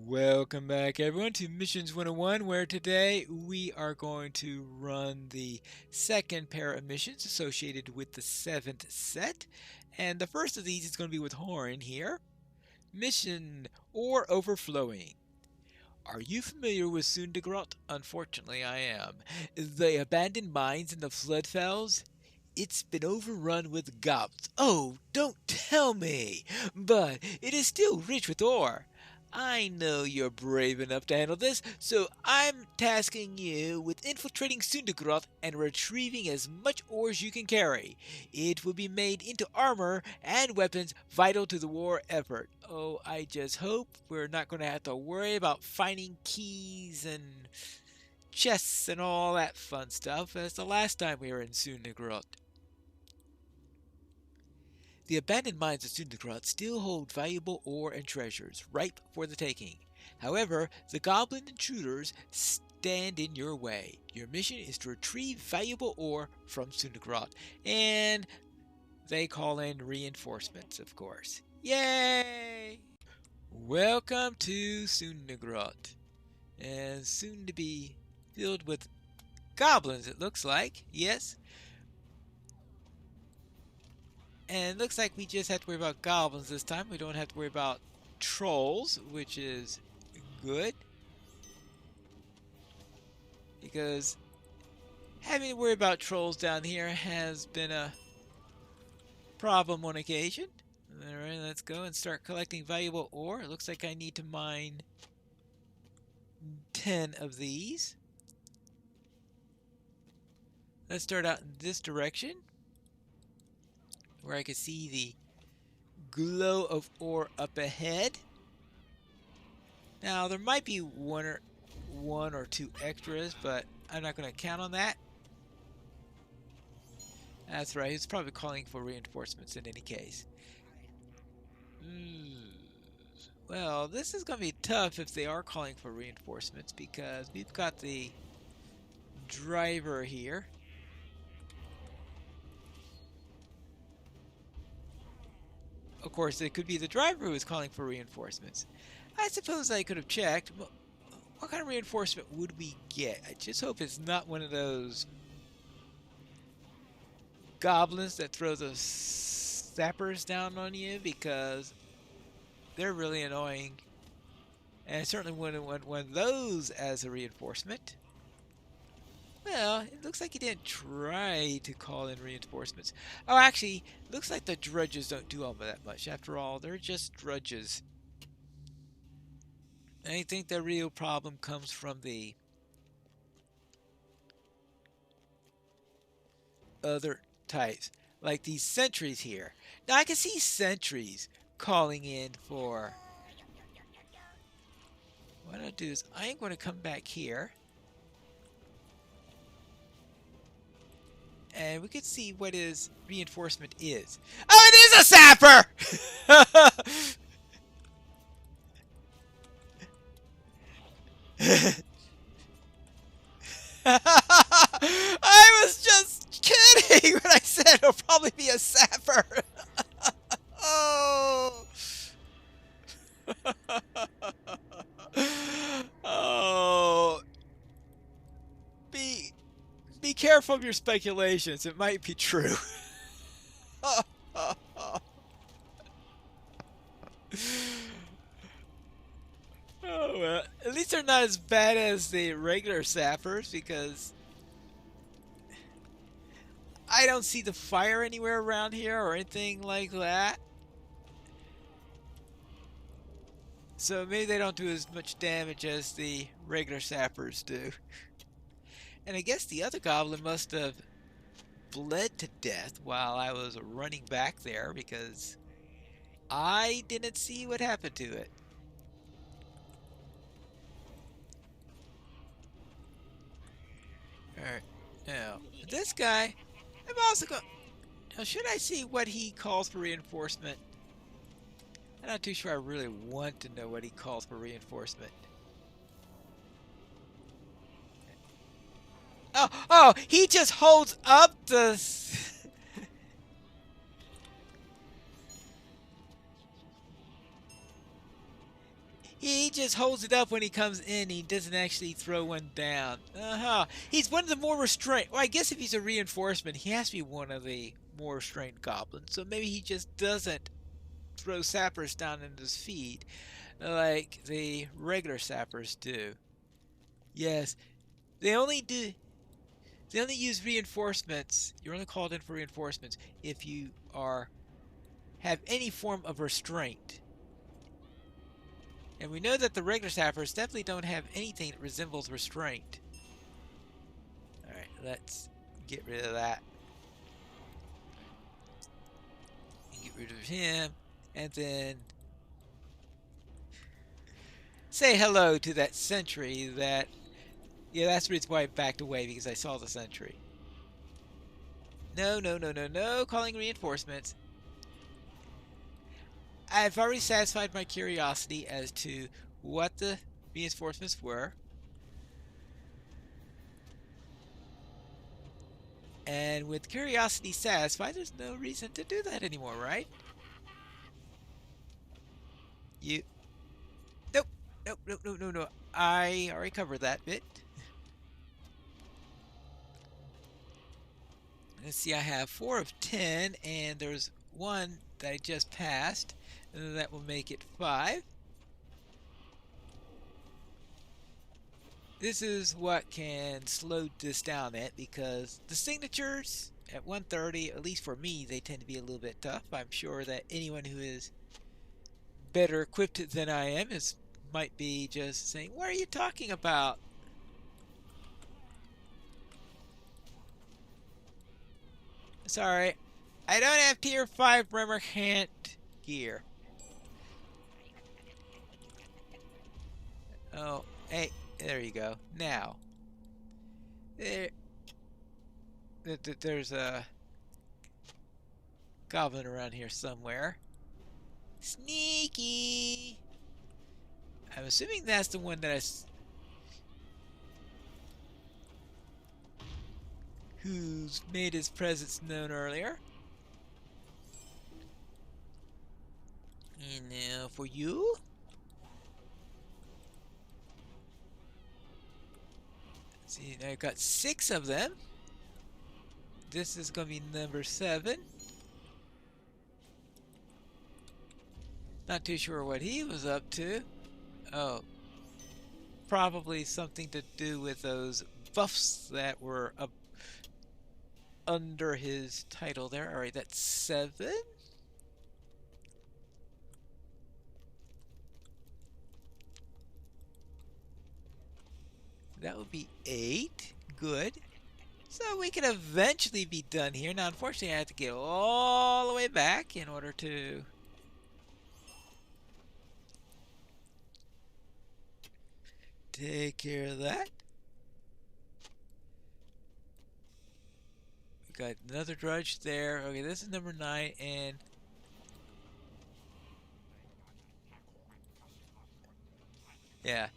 Welcome back, everyone, to Missions 101, where today we are going to run the second pair of missions associated with the seventh set. And the first of these is going to be with Horn here. Mission Ore Overflowing. Are you familiar with Sundegrot? Unfortunately, I am. The abandoned mines in the Floodfells? It's been overrun with goblins. Oh, don't tell me! But it is still rich with ore. I know you're brave enough to handle this, so I'm tasking you with infiltrating Sundegrot and retrieving as much ore as you can carry. It will be made into armor and weapons vital to the war effort. Oh, I just hope we're not going to have to worry about finding keys and chests and all that fun stuff as the last time we were in Sundegrot. The abandoned mines of Sundegrot still hold valuable ore and treasures, ripe for the taking. However, the goblin intruders stand in your way. Your mission is to retrieve valuable ore from Sundegrot, and they call in reinforcements, of course. Yay! Welcome to Sundegrot, and soon to be filled with goblins, it looks like. Yes, and it looks like we just have to worry about goblins this time. We don't have to worry about trolls, which is good. Because having to worry about trolls down here has been a problem on occasion. Alright, let's go and start collecting valuable ore. It looks like I need to mine 10 of these. Let's start out in this direction, where I can see the glow of ore up ahead. Now there might be one or two extras, but I'm not going to count on that. That's right, he's probably calling for reinforcements in any case. Well, this is going to be tough if they are calling for reinforcements, because we've got the driver here. Of course, it could be the driver who is calling for reinforcements. I suppose I could have checked. What kind of reinforcement would we get? I just hope it's not one of those goblins that throw those sappers down on you, because they're really annoying. And I certainly wouldn't want one of those as a reinforcement. Well, it looks like he didn't try to call in reinforcements. Oh, actually, looks like the drudges don't do all that much. After all, they're just drudges. I think the real problem comes from the other types, like these sentries here. Now, I can see sentries calling in for... What I'll do is I'm going to come back here, and we can see what his reinforcement is. Oh, it is a sapper! I was just kidding when I said it'll probably be a sapper. Oh. Oh. Be careful of your speculations. It might be true. Oh, well, at least they're not as bad as the regular sappers, because I don't see the fire anywhere around here or anything like that. So maybe they don't do as much damage as the regular sappers do. And I guess the other goblin must have bled to death while I was running back there, because I didn't see what happened to it. Alright, now, this guy, I'm also going... Now, should I see what he calls for reinforcement? I'm not too sure I really want to know what he calls for reinforcement. Oh, he just holds up the... He just holds it up when he comes in. He doesn't actually throw one down. He's one of the more restrained. Well, I guess if he's a reinforcement, he has to be one of the more restrained goblins. So maybe he just doesn't throw sappers down in his feet like the regular sappers do. Yes, they only do. They only use reinforcements. You're only called in for reinforcements if you have any form of restraint. And we know that the regular sappers definitely don't have anything that resembles restraint. Alright, let's get rid of that. Get rid of him. And then say hello to that sentry that... Yeah, that's the reason why I backed away, because I saw the sentry. No, no, no, no, no. Calling reinforcements. I've already satisfied my curiosity as to what the reinforcements were. And with curiosity satisfied, there's no reason to do that anymore, right? You... Nope. Nope, nope, no, no, no. I already covered that bit. Let's see, I have 4 of 10, and there's one that I just passed. And that will make it 5. This is what can slow this down at, because the signatures at 130, at least for me, they tend to be a little bit tough. I'm sure that anyone who is better equipped than I am might be just saying, what are you talking about? Sorry, I don't have tier 5 Bremerhant gear. Oh, hey, there you go. Now, there's a goblin around here somewhere. Sneaky! I'm assuming that's the one that who's made his presence known earlier. And now for you. See, I've got 6 of them. This is going to be number 7. Not too sure what he was up to. Oh, probably something to do with those buffs that were up under his title there. Alright, that's 7. That would be 8. Good. So we can eventually be done here. Now, unfortunately, I have to get all the way back in order to... take care of that. We got another drudge there. Okay, this is number 9, and... yeah.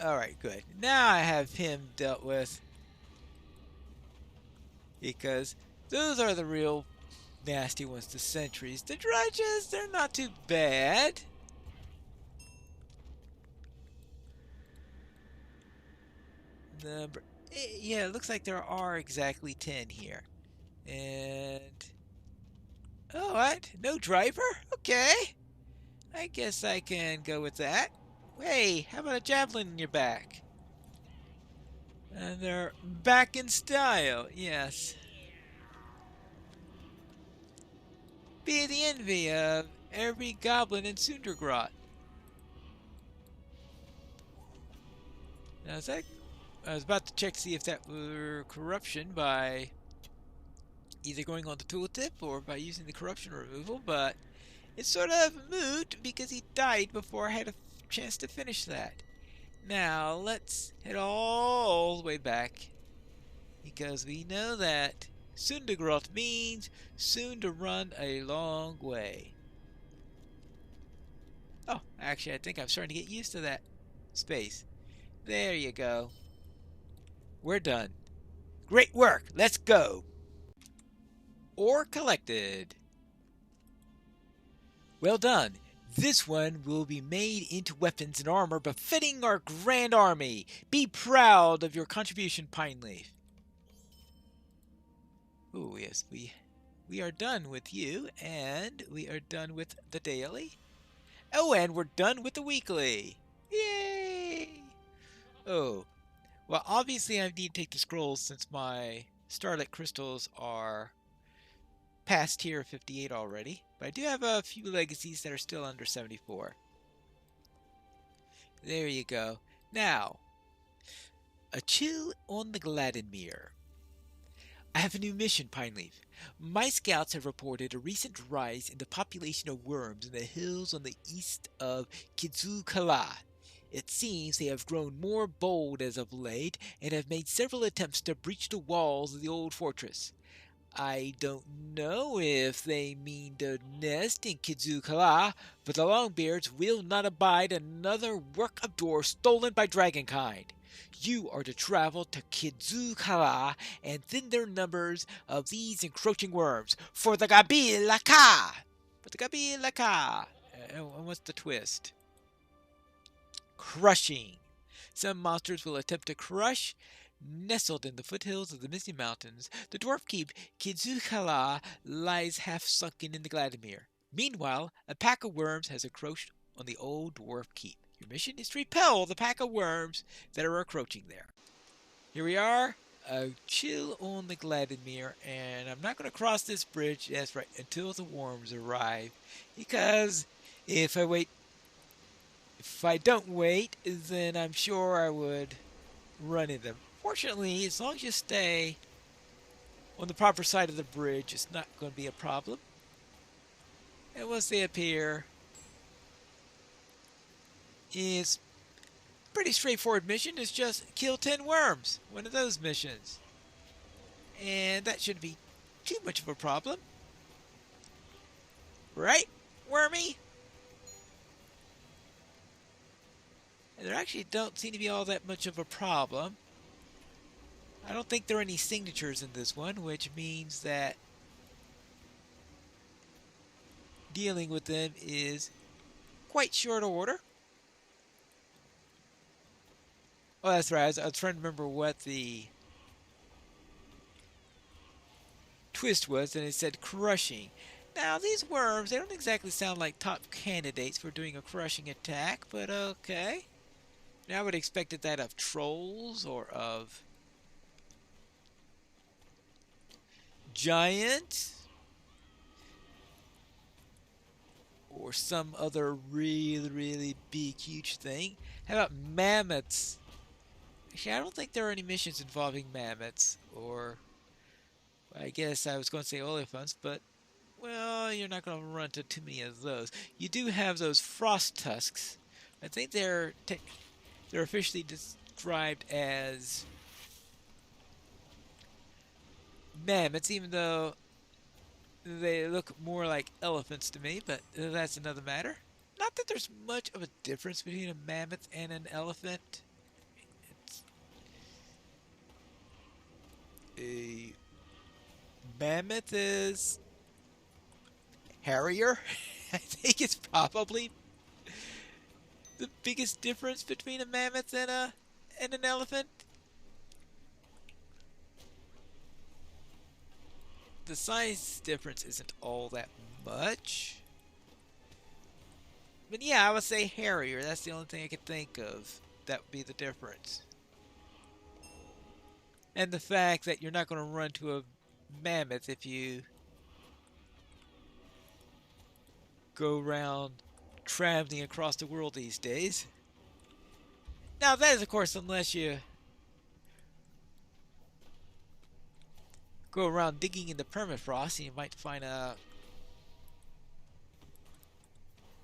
Alright, good. Now I have him dealt with. Because those are the real nasty ones, the sentries. The drudges, they're not too bad. Yeah, it looks like there are exactly 10 here. And... oh, what? No driver? Okay. I guess I can go with that. Hey, how about a javelin in your back? And they're back in style, yes. Be the envy of every goblin in Sundergrot. Now, I was about to check to see if that were corruption by either going on the tooltip or by using the corruption removal, but it's sort of moot because he died before I had a chance to finish that. Now, let's head all the way back, because we know that Sundergrot means soon to run a long way. Oh, actually, I think I'm starting to get used to that space. There you go. We're done. Great work. Let's go. Ore collected. Well done. This one will be made into weapons and armor befitting our grand army. Be proud of your contribution, Pine Leaf. Oh, yes, we are done with you, and we are done with the daily. Oh, and we're done with the weekly. Yay! Oh, well, obviously I need to take the scrolls since my Starlit Crystals are past tier 58 already. But I do have a few legacies that are still under 74. There you go. Now, a chill on the Gladdenmere. I have a new mission, Pineleaf. My scouts have reported a recent rise in the population of worms in the hills on the east of Kizukala. It seems they have grown more bold as of late and have made several attempts to breach the walls of the old fortress. I don't know if they mean to nest in Kizukala, but the Longbeards will not abide another work of doors stolen by dragonkind. You are to travel to Kizukala and thin their numbers of these encroaching worms for the Gabilaka. For the Gabilaka. And what's the twist? Crushing. Some monsters will attempt to crush. Nestled in the foothills of the Misty Mountains, the dwarf keep Kizukala lies half sunken in the Gladimir. Meanwhile, a pack of worms has encroached on the old dwarf keep. Your mission is to repel the pack of worms that are encroaching there. Here we are, a chill on the Gladimir, and I'm not going to cross this bridge, that's right, until the worms arrive, because if I don't wait, then I'm sure I would run into them. Fortunately, as long as you stay on the proper side of the bridge, it's not going to be a problem. And once they appear, it's pretty straightforward mission. It's just kill 10 worms. One of those missions. And that shouldn't be too much of a problem. Right, Wormy? And there actually don't seem to be all that much of a problem. I don't think there are any signatures in this one, which means that dealing with them is quite short order. Oh, that's right. I was trying to remember what the twist was, and it said crushing. Now, these worms, they don't exactly sound like top candidates for doing a crushing attack, but okay. Now, I would have expected that of trolls or of giants or some other really, really big, huge thing. How about mammoths? Actually, I don't think there are any missions involving mammoths, or I guess I was going to say elephants, but well, you're not going to run into too many of those. You do have those frost tusks. I think they're officially described as mammoths, even though they look more like elephants to me, but that's another matter. Not that there's much of a difference between a mammoth and an elephant. It's a mammoth is hairier. I think it's probably the biggest difference between a mammoth and an elephant. The size difference isn't all that much. But yeah, I would say hairier. That's the only thing I could think of. That would be the difference. And the fact that you're not going to run to a mammoth if you go around traveling across the world these days. Now, that is, of course, unless you go around digging in the permafrost, and you might find a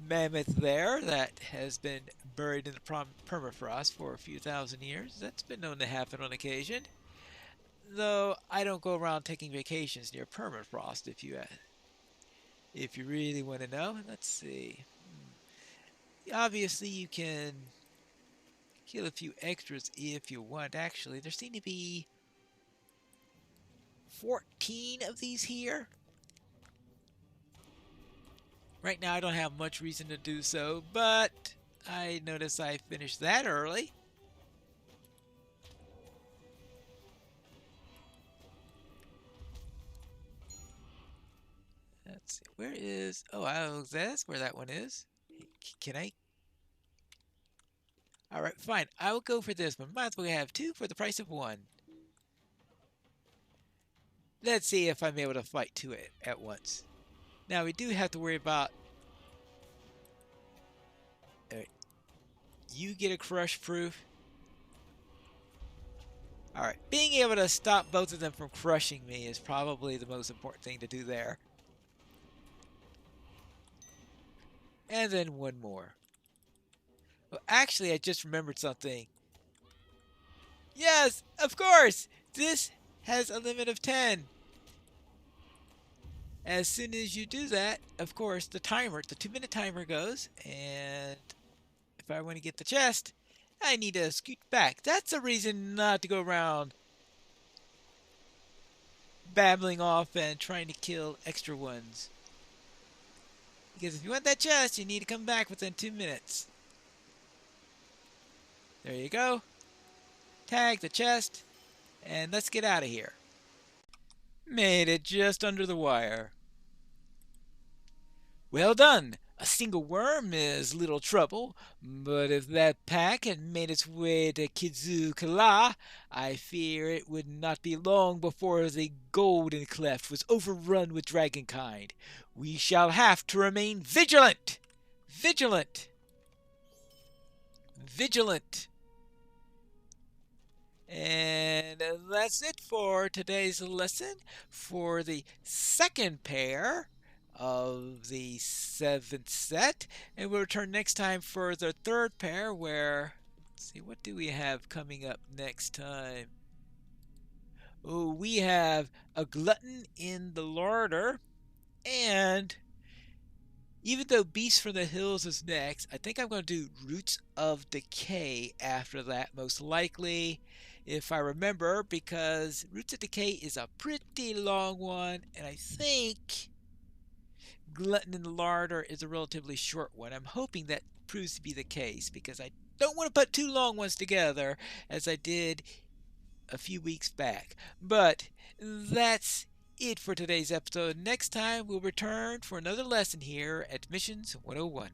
mammoth there that has been buried in the permafrost for a few thousand years. That's been known to happen on occasion. Though I don't go around taking vacations near permafrost if you really want to know. Let's see. Obviously, you can kill a few extras if you want. Actually, there seem to be 14 of these here. Right now I don't have much reason to do so, but I notice I finished that early. Let's see, where is, oh, that's where that one is. Can I? All right, fine. I will go for this one. Might as well have two for the price of one. Let's see if I'm able to fight two at once. Now we do have to worry about. Uh, you get a crush proof. All right, being able to stop both of them from crushing me is probably the most important thing to do there. And then one more. Well, actually, I just remembered something. Yes, of course. This has a limit of 10. As soon as you do that, of course, the 2-minute timer goes, and if I want to get the chest, I need to scoot back. That's a reason not to go around babbling off and trying to kill extra ones. Because if you want that chest, you need to come back within 2 minutes. There you go. Tag the chest, and let's get out of here. Made it just under the wire. Well done! A single worm is little trouble, but if that pack had made its way to Kizu-Kala, I fear it would not be long before the Golden Cleft was overrun with dragonkind. We shall have to remain vigilant! Vigilant! Vigilant! And that's it for today's lesson for the second pair of the 7th set. And we'll return next time for the third pair where, let's see, what do we have coming up next time? Oh, we have a glutton in the larder, and even though Beast from the Hills is next, I think I'm going to do Roots of Decay after that, most likely, if I remember, because Roots of Decay is a pretty long one, and I think Glutton in the Larder is a relatively short one. I'm hoping that proves to be the case, because I don't want to put two long ones together, as I did a few weeks back. But that's it for today's episode. Next time we'll return for another lesson here at Missions 101.